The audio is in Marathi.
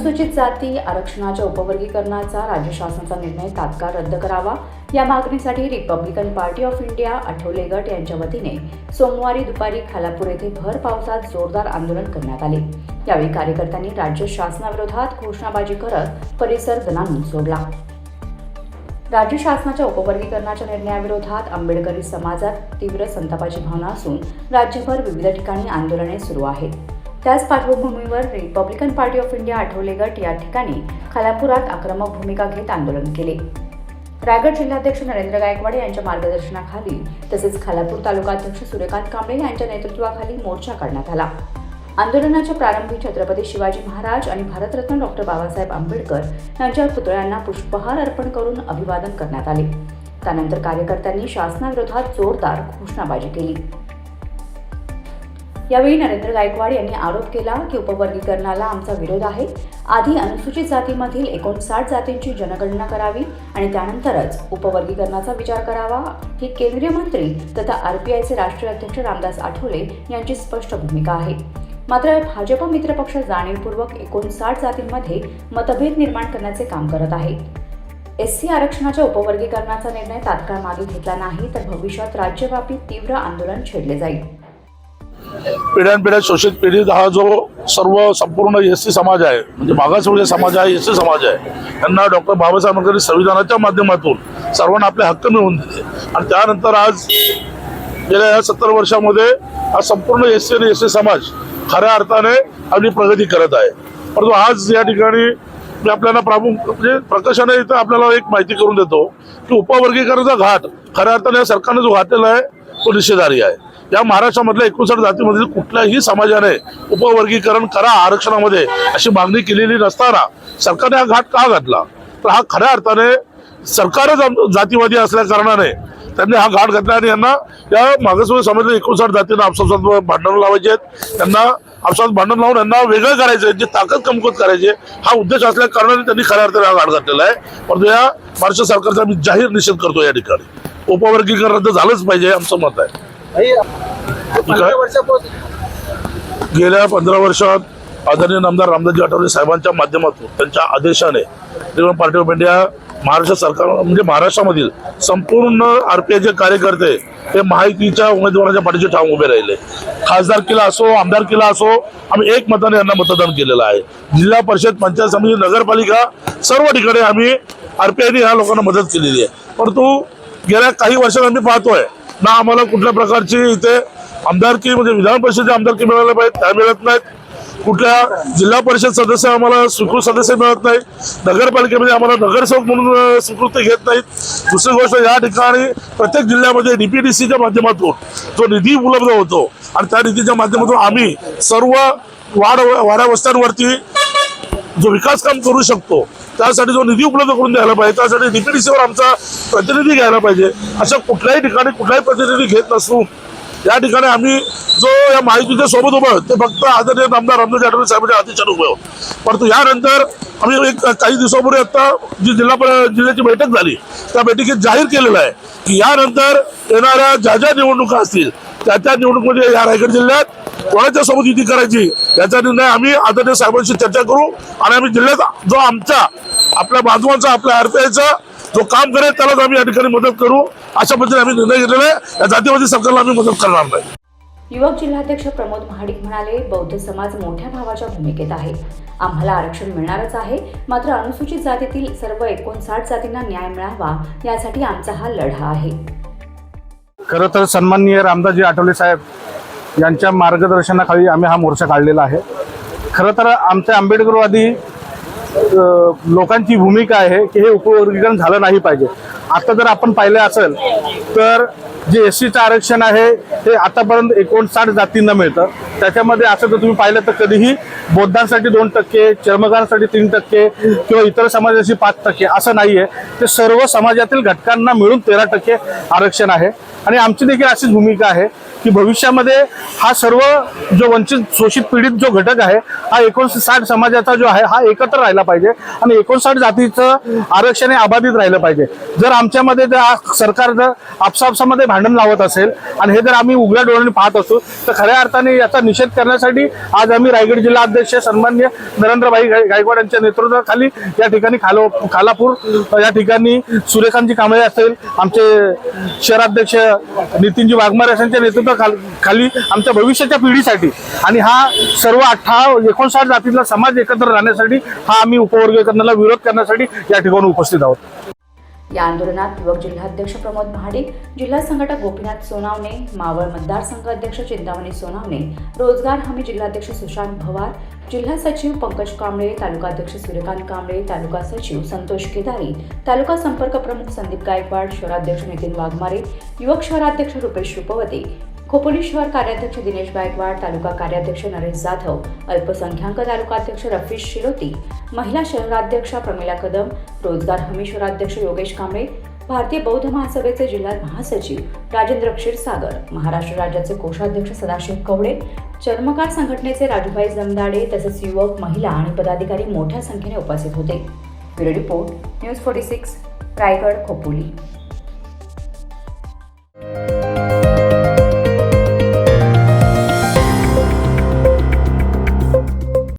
अनुसूचित जाती आरक्षणाच्या उपवर्गीकरणाचा राज्य शासनाचा निर्णय तात्काळ रद्द करावा या मागणीसाठी Republican party of India Athawale गट यांच्या वतीने सोमवारी दुपारी खालापूर येथे भर पावसात जोरदार आंदोलन करण्यात आले। यावेळी कार्यकर्त्यांनी राज्य शासनाविरोधात घोषणाबाजी करत परिसर दणाणून सोडला। राज्य शासनाच्या उपवर्गीकरणाच्या निर्णयाविरोधात आंबेडकरी समाजात तीव्र संतापाची भावना असून राज्यभर विविध ठिकाणी आंदोलने सुरू आहेत। त्याच पार्श्वभूमीवर Republican party of India Athawale गट या ठिकाणी खालापुरात आक्रमक भूमिका घेत आंदोलन केले। रायगड जिल्हाध्यक्ष नरेंद्र गायकवाड यांच्या मार्गदर्शनाखाली तसेच खालापूर तालुकाध्यक्ष सूर्यकांत कांबळे यांच्या नेतृत्वाखाली मोर्चा काढण्यात आला। आंदोलनाच्या प्रारंभी छत्रपती शिवाजी महाराज आणि भारतरत्न डॉक्टर बाबासाहेब आंबेडकर यांच्या पुतळ्यांना पुष्पहार अर्पण करून अभिवादन करण्यात आले। त्यानंतर कार्यकर्त्यांनी शासनाविरोधात जोरदार घोषणाबाजी केली। यावेळी नरेंद्र गायकवाड यांनी आरोप केला की उपवर्गीकरणाला आमचा विरोध आहे। आधी अनुसूचित जातीमधील 59 जातींची जनगणना करावी आणि त्यानंतरच उपवर्गीकरणाचा विचार करावा ही केंद्रीय मंत्री तथा आरपीआयचे राष्ट्रीय अध्यक्ष रामदास आठवले यांची स्पष्ट भूमिका आहे। मात्र भाजप मित्रपक्ष जाणीवपूर्वक 59 जातींमध्ये मतभेद निर्माण करण्याचे काम करत आहे। एससी आरक्षणाच्या उपवर्गीकरणाचा निर्णय तात्काळ मागे घेतला नाही तर भविष्यात राज्यव्यापी तीव्र आंदोलन छेडले जाईल। पिढ्यानपिढ्या शोषित पिढी हा जो संपूर्ण एससी समाज आहे, म्हणजे मागासवर्गीय समाज आहे, एससी समाज आहे, त्यांना डॉक्टर बाबासाहेब आंबेडकर संविधानाच्या माध्यमातून सर्वांना आपले हक्क मिळवून दिले आणि त्यानंतर आज गेल्या 70 वर्षामध्ये हा संपूर्ण एससी आणि एसटी समाज खऱ्या अर्थाने आपली प्रगती करत आहे। परंतु आज या ठिकाणी मी आपल्याला म्हणजे प्रकर्षाने इथं आपल्याला एक माहिती करून देतो की उपवर्गीकरणाचा घाट खऱ्या अर्थाने सरकारने जो घातलेला आहे तो निषेधार्ह आहे। या महाराष्ट्रामधल्या 59 जातीमधील कुठल्याही समाजाने उपवर्गीकरण करा आरक्षणामध्ये अशी मागणी केलेली नसताना सरकारने हा घाट का घातला? तर हा खऱ्या अर्थाने सरकारच जातीवादी असल्या कारणाने त्यांनी हा घाट घातला आणि यांना या मागासवर्गीय समाजातील 59 जातींना आपसात भांडण लावायचे आहेत, त्यांना आपसात भांडण लावून यांना वेगळं करायचं, जी ताकद कमकुवत करायची हा उद्देश असल्या कारणाने त्यांनी खऱ्या अर्थाने हा घाट घातलेला आहे। परंतु या महाराष्ट्र सरकारचा आम्ही जाहीर निषेध करतो। या ठिकाणी उपवर्गीकरण रद्द झालंच पाहिजे आमचं मत आहे। गेल्या 15 वर्षात आदरणीय नामदार रामदासजी आठवले साहेबांच्या माध्यमातून त्यांच्या आदेशाने Republican party of India Maharashtra सरकार म्हणजे महाराष्ट्रामधील संपूर्ण आरपीआयचे कार्यकर्ते हे महायुतीच्या उमेदवाराच्या पाठीशी ठाम उभे राहिले। खासदारकीला असो आमदारकीला असो आम्ही एक मताने यांना मतदान केलेलं आहे। जिल्हा परिषद पंचायत समिती नगरपालिका सर्व ठिकाणी आम्ही आरपीआयने ह्या लोकांना मदत केलेली आहे। परंतु गेल्या काही वर्षात आम्ही पाहतोय ना आम्हाला कुठल्या प्रकारची इथे आमदारकी म्हणजे विधान परिषदेची आमदारकी मिळायला पाहिजे त्या मिळत नाहीत। कुठल्या जिल्हा परिषद सदस्य आम्हाला स्वीकृत सदस्य मिळत नाही, नगरपालिकेमध्ये आम्हाला नगरसेवक म्हणून स्वीकृती घेत नाहीत। दुसरी गोष्ट या ठिकाणी प्रत्येक जिल्ह्यामध्ये डीपीडीसीच्या माध्यमातून जो निधी उपलब्ध होतो आणि त्या निधीच्या माध्यमातून आम्ही सर्व वाड्या वस्त्यांवरती जो विकास काम करू शकतो त्यासाठी जो निधी उपलब्ध करून द्यायला पाहिजे, त्यासाठी डीपीडीसीवर आमचा प्रतिनिधी घ्यायला पाहिजे। अशा कुठल्याही ठिकाणी कुठलाही प्रतिनिधी घेत नसून या ठिकाणी आम्ही जो या महायुतीच्या सोबत उभे आहोत ते फक्त आदरणीय नामदार रामदासजी आठवले साहेबांच्या आदेशाने उभे आहोत। परंतु यानंतर आम्ही काही दिवसापूर्वी आता जी जिल्ह्याची बैठक झाली त्या बैठकीत जाहीर केलेलं आहे की यानंतर येणाऱ्या ज्या निवडणुका असतील त्या निवडणुकीमध्ये या रायगड जिल्ह्यात कोणाच्या सोबत युती करायची याचा निर्णय आम्ही आदरणीय साहेबांशी चर्चा करू आणि आम्ही जिल्ह्यात जो आपल्या बांधवांचा आपल्या आरपीआयचा जो काम करेल त्यालाच आम्ही या ठिकाणी मदत करू अशा पद्धतीने आम्ही निर्णय घेतलेला आहे। या जातीवादी सरकारला आम्ही मदत करणार नाही। युवक जिल्हाध्यक्ष प्रमोद महाडिक म्हणाले, बौद्ध समाज मोठ्या भावाच्या भूमिकेत आहे। आम्हाला आरक्षण मिळणारच आहे, मात्र अनुसूचित जातीतील सर्व 59 जातींना न्याय मिळावा यासाठी आमचा हा लढा आहे। खरं तर सन्माननीय रामदासजी आठवले साहेब यांच्या मार्गदर्शनाखाली आम्ही हा मोर्चा काढलेला आहे। खरं तर आमच्या आंबेडकरवादी लोकांची भूमिका आहे की हे उपवर्गीकरण झालं नाही पाहिजे। आता जर आपण पाहिलं असेल तर जे एससीचं आरक्षण आहे हे आतापर्यंत 59 जातींना मिळतं। त्याच्यामध्ये असं जर तुम्ही पाहिलं तर कधीही बौद्धांसाठी 2%, चर्मकारांसाठी 3% किंवा इतर समाजाची 5% असं नाही आहे। ते सर्व समाजातील घटकांना मिळून 13% आरक्षण आहे। आणि आमची देखील अशीच भूमिका आहे की भविष्यामध्ये हा सर्व जो वंचित शोषित पीडित जो घटक आहे हा 59 समाजाचा जो आहे हा एकत्र राहिला पाहिजे आणि 59 जातीचं आरक्षण हे अबाधित राहिलं पाहिजे. जर आमच्यामध्ये जर सरकार जर आपसापसामध्ये भांडण लावत असेल आणि हे जर आम्ही उघड्या डोळ्यांनी पाहत असू तर खऱ्या अर्थाने याचा निषेध करण्यासाठी आज आम्ही रायगड जिल्हा अध्यक्ष सन्मान्य नरेंद्रभाई गायकवाड यांच्या नेतृत्वाखाली या ठिकाणी खालापूर या ठिकाणी सूर्यकांतजी कांबळे असेल, आमचे शहराध्यक्ष नितीनजी वाघमारे यांच्या नेतृत्वाखाली आमच्या भविष्याच्या पिढीसाठी आणि हा सर्व 59 जातीतला समाज एकत्र राहण्यासाठी हा आम्ही उपवर्गीकरणाला विरोध करण्यासाठी या ठिकाणी उपस्थित आहोत. या आंदोलनात युवक जिल्हाध्यक्ष प्रमोद महाडिक, जिल्हा संघटक गोपीनाथ सोनावणे, मावळ मतदारसंघ अध्यक्ष चिंतामणी सोनावणे, रोजगार हमी जिल्हाध्यक्ष सुशांत भवार, जिल्हा सचिव पंकज कांबळे, तालुकाध्यक्ष सूर्यकांत कांबळे, तालुका सचिव संतोष केदारी, तालुका संपर्क प्रमुख संदीप गायकवाड, शहराध्यक्ष नितीन वाघमारे, युवक शहराध्यक्ष रुपेश रुपवते, खोपोली शहर कार्याध्यक्ष दिनेश गायकवाड, तालुका कार्याध्यक्ष नरेश जाधव, अल्पसंख्याक तालुकाध्यक्ष रफीश शिरोती, महिला शहराध्यक्षा प्रमिला कदम, रोजगार हमी शहराध्यक्ष योगेश कांबळे, भारतीय बौद्ध महासभेचे जिल्हा महासचिव राजेंद्र क्षीरसागर, महाराष्ट्र राज्याचे कोषाध्यक्ष सदाशिव कवडे, चर्मकार संघटनेचे राजूभाई जमदाडे तसेच युवक, महिला आणि पदाधिकारी मोठ्या संख्येने उपस्थित होते. Bureau report, news 46, Raigad, Khopoli.